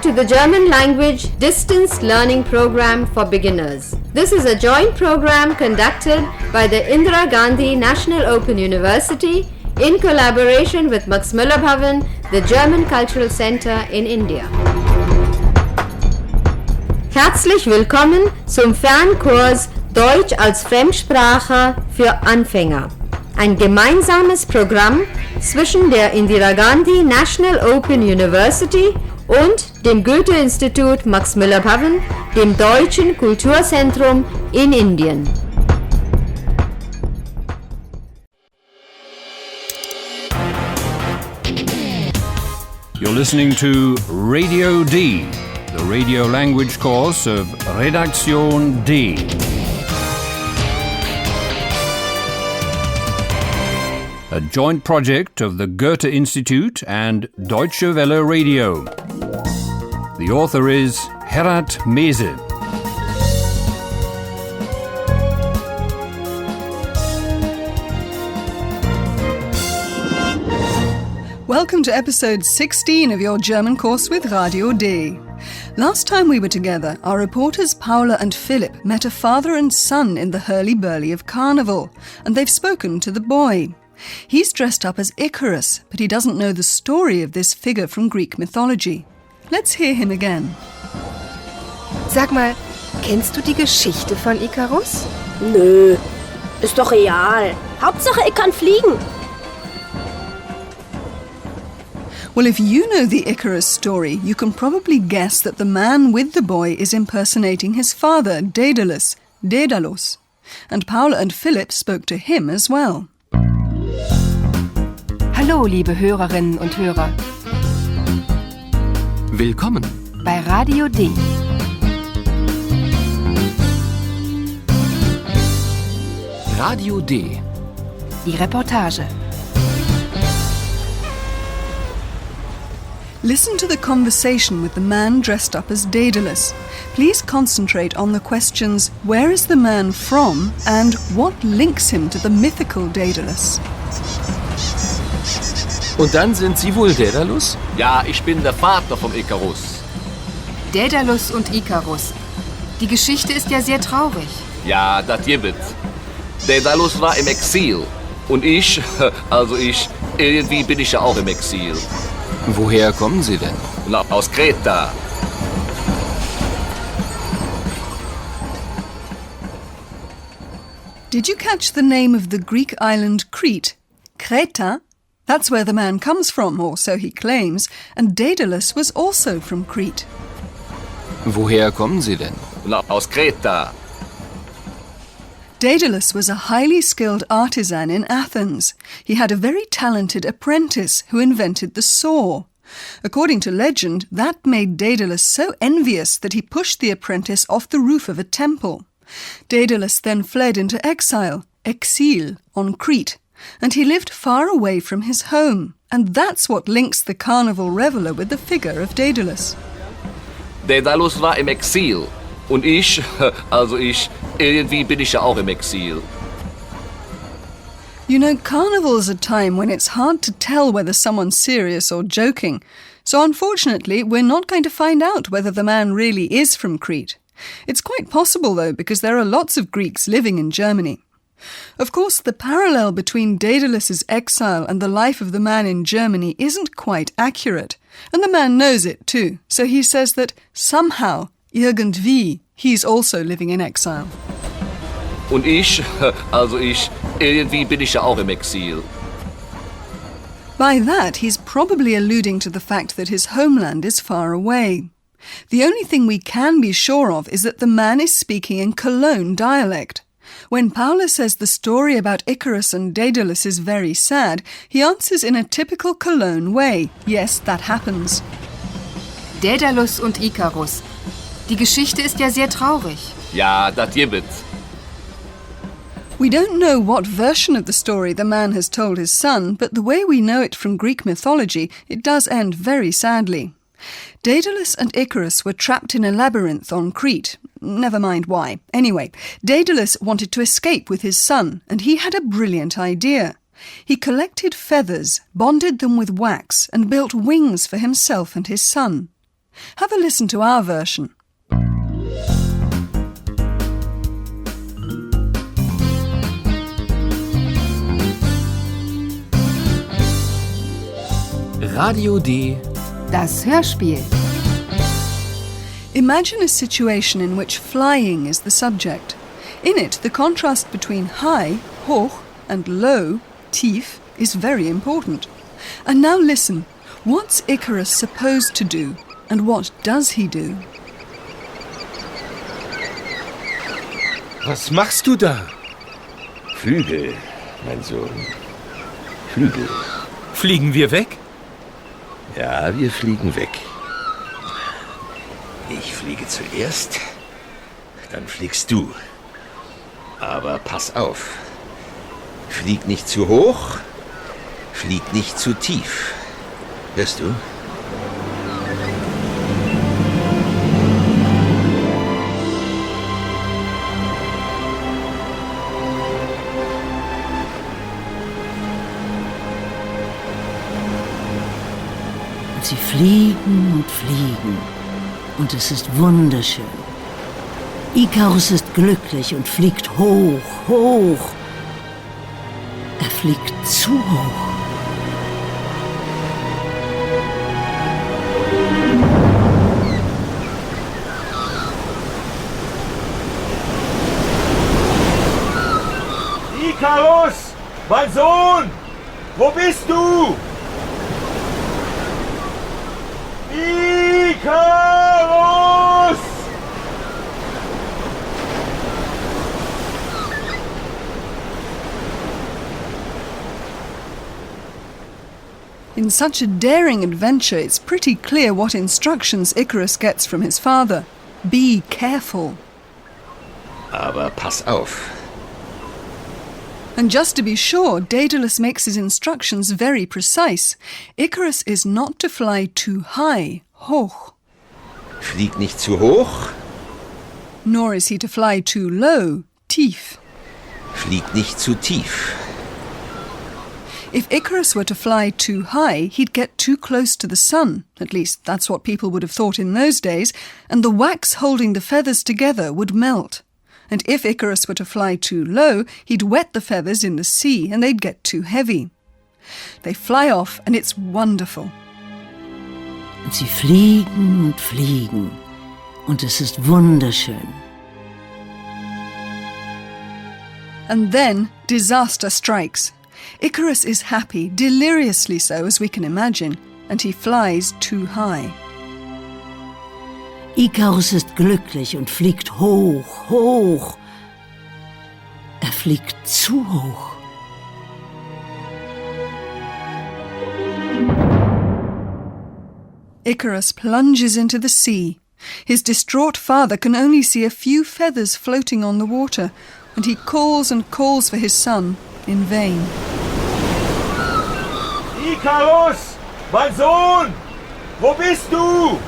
to the German language distance learning program for beginners. This is a joint program conducted by the Indira Gandhi National Open University in collaboration with Max Müller Bhavan, the German Cultural Center in India. Herzlich willkommen zum Fernkurs Deutsch als Fremdsprache für Anfänger. Ein gemeinsames Programm zwischen der Indira Gandhi National Open University und dem Goethe-Institut Max Müller Bhavan, dem Deutschen Kulturzentrum in Indien. You're listening to Radio D, the radio language course of Redaktion D. A joint project of the Goethe Institute and Deutsche Welle Radio. The author is Herat Mese. Welcome to episode 16 of your German course with Radio D. Last time we were together, our reporters Paula and Philip met a father and son in the hurly-burly of Carnival, and they've spoken to the boy. He's dressed up as Icarus, but he doesn't know the story of this figure from Greek mythology. Let's hear him again. Sag mal, kennst du die Geschichte von Icarus? Nö, ist doch real. Hauptsache, ich kann fliegen. Well, if you know the Icarus story, you can probably guess that the man with the boy is impersonating his father, Daedalus, Daedalus. And Paula and Philip spoke to him as well. Hallo, liebe Hörerinnen und Hörer. Willkommen bei Radio D. Radio D. Die Reportage. Listen to the conversation with the man dressed up as Daedalus. Please concentrate on the questions, where is the man from and what links him to the mythical Daedalus? Und dann sind Sie wohl Daedalus? Ja, ich bin der Vater vom Icarus. Daedalus und Icarus. Die Geschichte ist ja sehr traurig. Ja, das gibt's. Daedalus war im Exil. Und irgendwie bin ich ja auch im Exil. Woher kommen Sie denn? Na, aus Kreta. Did you catch the name of the Greek island Crete? Kreta? That's where the man comes from, or so he claims, and Daedalus was also from Crete. Woher kommen Sie denn? Na, aus Kreta. Daedalus was a highly skilled artisan in Athens. He had a very talented apprentice who invented the saw. According to legend, that made Daedalus so envious that he pushed the apprentice off the roof of a temple. Daedalus then fled into exile, exil, on Crete, and he lived far away from his home. And that's what links the carnival reveller with the figure of Daedalus. Daedalus war im Exil. Und irgendwie bin ich ja auch im Exil. You know, carnival's a time when it's hard to tell whether someone's serious or joking. So unfortunately, we're not going to find out whether the man really is from Crete. It's quite possible, though, because there are lots of Greeks living in Germany. Of course, the parallel between Daedalus's exile and the life of the man in Germany isn't quite accurate. And the man knows it too. So he says that somehow, irgendwie, he's also living in exile. Und irgendwie bin ich ja auch im Exil. By that, he's probably alluding to the fact that his homeland is far away. The only thing we can be sure of is that the man is speaking in Cologne dialect. When Paula says the story about Icarus and Daedalus is very sad, he answers in a typical Cologne way. Yes, that happens. Daedalus und Icarus. Die Geschichte ist ja sehr traurig. Ja, das gibt's. We don't know what version of the story the man has told his son, but the way we know it from Greek mythology, it does end very sadly. Daedalus and Icarus were trapped in a labyrinth on Crete. Never mind why. Anyway, Daedalus wanted to escape with his son, and he had a brilliant idea. He collected feathers, bonded them with wax, and built wings for himself and his son. Have a listen to our version. Radio D. Das Hörspiel. Imagine a situation in which flying is the subject. In it, the contrast between high, hoch, and low, tief, is very important. And now listen. What's Icarus supposed to do? And what does he do? Was machst du da? Flügel, mein Sohn. Flügel. Fliegen wir weg? Ja, wir fliegen weg. Ich fliege zuerst, dann fliegst du. Aber pass auf. Flieg nicht zu hoch, flieg nicht zu tief. Hörst du? Sie fliegen und fliegen, und es ist wunderschön. Icarus ist glücklich und fliegt hoch, hoch. Er fliegt zu hoch. Lcarus, mein Sohn! Wo bist du? Lcarus! In such a daring adventure, it's pretty clear what instructions Icarus gets from his father. Be careful. Aber pass auf. And just to be sure, Daedalus makes his instructions very precise. Icarus is not to fly too high, hoch, Flieg nicht zu hoch, nor is he to fly too low, tief. flieg nicht zu tief. If Icarus were to fly too high, he'd get too close to the sun. At least that's what people would have thought in those days, and the wax holding the feathers together would melt. And if Icarus were to fly too low, he'd wet the feathers in the sea and they'd get too heavy. They fly off and it's wonderful. Sie fliegen und fliegen, und es ist wunderschön. And then disaster strikes. Icarus is happy, deliriously so as we can imagine, and he flies too high. Icarus ist glücklich und fliegt hoch, hoch. Er fliegt zu hoch. Icarus plunges into the sea. His distraught father can only see a few feathers floating on the water, and he calls and calls for his son in vain. Lcarus, mein Sohn! Wo bist du?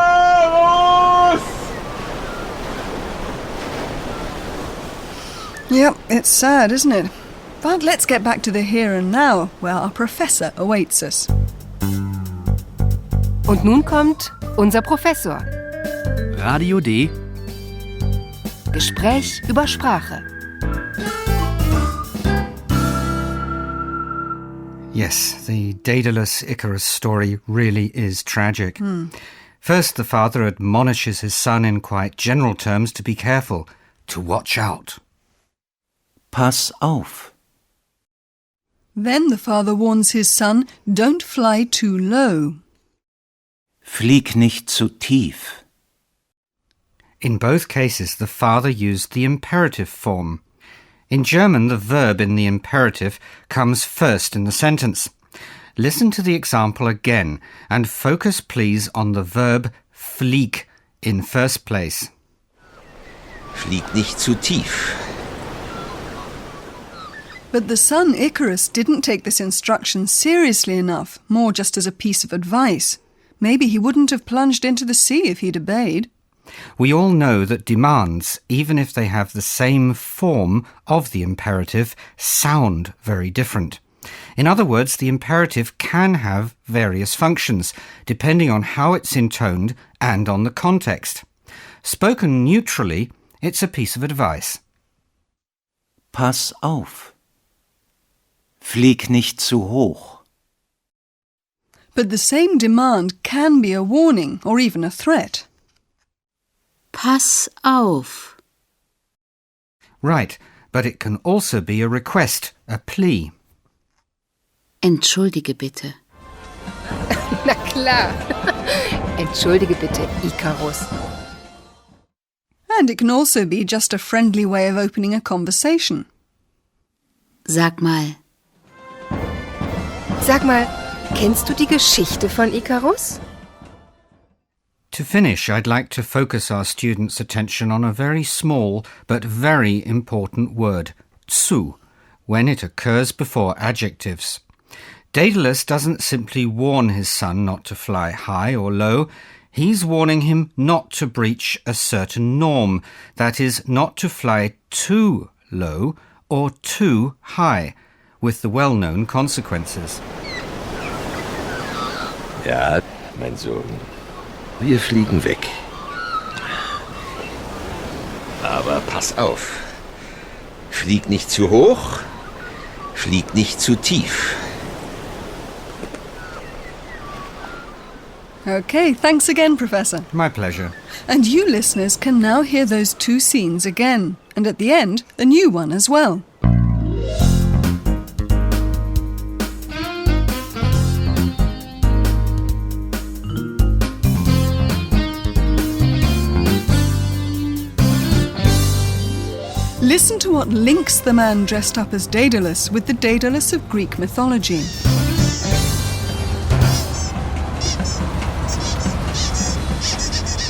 Lcarus! Yep, it's sad, isn't it? But let's get back to the here and now, where our professor awaits us. Und nun kommt unser Professor. Radio D. Gespräch über Sprache. Yes, the Daedalus-Icarus story really is tragic. First, the father admonishes his son in quite general terms to be careful, to watch out. Pass auf. Then the father warns his son, don't fly too low. Flieg nicht zu tief. In both cases, the father used the imperative form. In German, the verb in the imperative comes first in the sentence. Listen to the example again and focus, please, on the verb flieg in first place. Flieg nicht zu tief. But the son Icarus didn't take this instruction seriously enough, more just as a piece of advice. Maybe he wouldn't have plunged into the sea if he'd obeyed. We all know that demands, even if they have the same form of the imperative, sound very different. In other words, the imperative can have various functions, depending on how it's intoned and on the context. Spoken neutrally, it's a piece of advice. Pass auf. Flieg nicht zu hoch. But the same demand can be a warning or even a threat. Pass auf. Right, but it can also be a request, a plea. Entschuldige bitte. Na klar. Entschuldige bitte, Lcarus. And it can also be just a friendly way of opening a conversation. Sag mal. Sag mal, kennst du die Geschichte von Lcarus? To finish, I'd like to focus our students' attention on a very small but very important word, zu, when it occurs before adjectives. Daedalus doesn't simply warn his son not to fly high or low. He's warning him not to breach a certain norm, that is, not to fly too low or too high, with the well-known consequences. Ja, mein Sohn, wir fliegen weg. Aber pass auf. Flieg nicht zu hoch, flieg nicht zu tief. Okay, thanks again, Professor. My pleasure. And you listeners can now hear those two scenes again, and at the end, a new one as well. Listen to what links the man dressed up as Daedalus with the Daedalus of Greek mythology.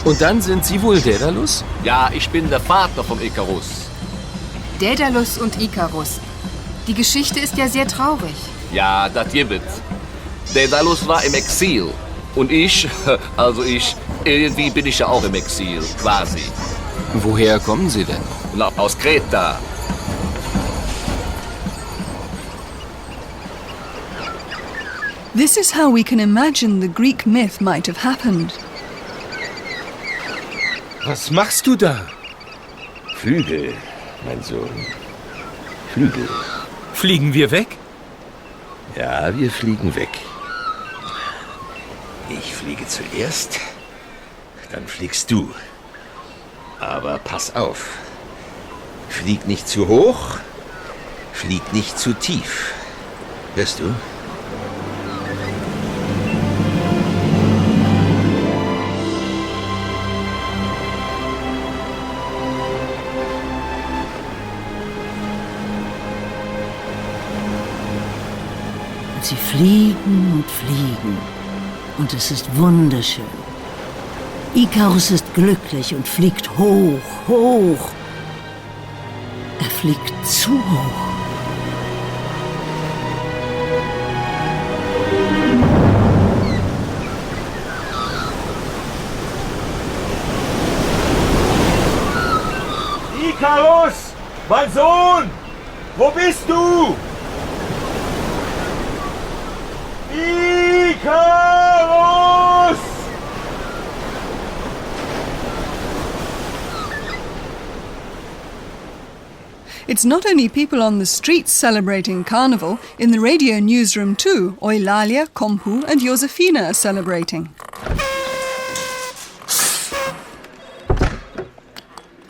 Und dann sind Sie wohl Daedalus? Ja, ich bin der Vater vom Lcarus. Daedalus und Lcarus. Die Geschichte ist ja sehr traurig. Ja, das gibt's. Daedalus war im Exil. Und irgendwie bin ich ja auch im Exil, quasi. Woher kommen Sie denn? Na, aus Kreta. This is how we can imagine the Greek myth might have happened. Was machst du da? Flügel, mein Sohn. Flügel. Fliegen wir weg? Ja, wir fliegen weg. Ich fliege zuerst, dann fliegst du. Aber pass auf. Flieg nicht zu hoch, flieg nicht zu tief. Hörst du? Sie fliegen und fliegen. Und es ist wunderschön. Lcarus ist glücklich und fliegt hoch, hoch. Er fliegt zu hoch. Lcarus! Mein Sohn! Wo bist du? Lcarus! It's not only people on the streets celebrating Carnival. In the radio newsroom too, Eulalia, Kompu and Josefina are celebrating.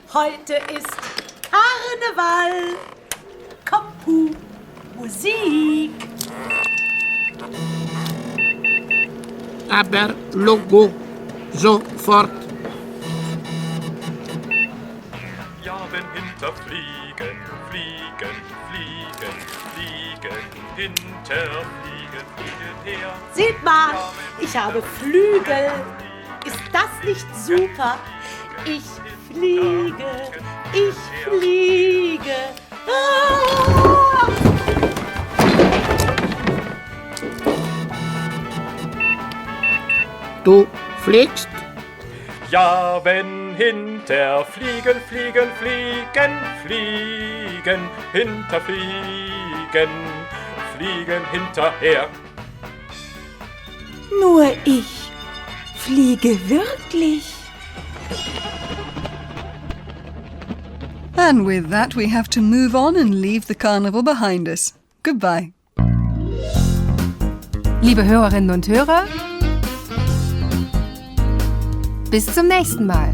Heute ist Karneval. Kompu, Musik. Aber Logo sofort. Ja, wenn hinterfliegen, fliegen, fliegen, fliegen, hinterfliegen, fliegen her. Seht mal, ich habe Flügel. Ist das nicht super? Ich fliege, ich fliege. Ah! Du fliegst? Ja, wenn hinterfliegen, fliegen, fliegen, fliegen, hinterfliegen, fliegen hinterher. Nur ich fliege wirklich. And with that, we have to move on and leave the carnival behind us. Goodbye. Liebe Hörerinnen und Hörer, bis zum nächsten Mal.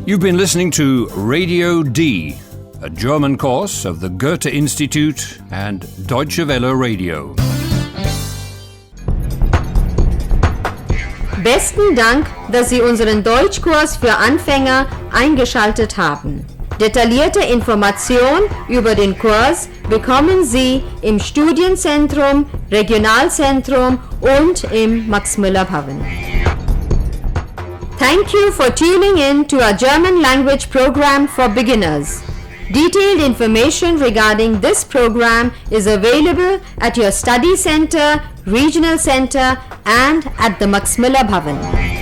You've been listening to Radio D, a German course of the Goethe Institute and Deutsche Welle Radio. Besten Dank, dass Sie unseren Deutschkurs für Anfänger eingeschaltet haben. Detaillierte Informationen über den Kurs bekommen Sie im Studienzentrum, Regionalzentrum und im Max-Müller-Bhavan. Thank you for tuning in to our German language program for beginners. Detailed information regarding this program is available at your study center, regional center and at the Max-Müller-Bhavan.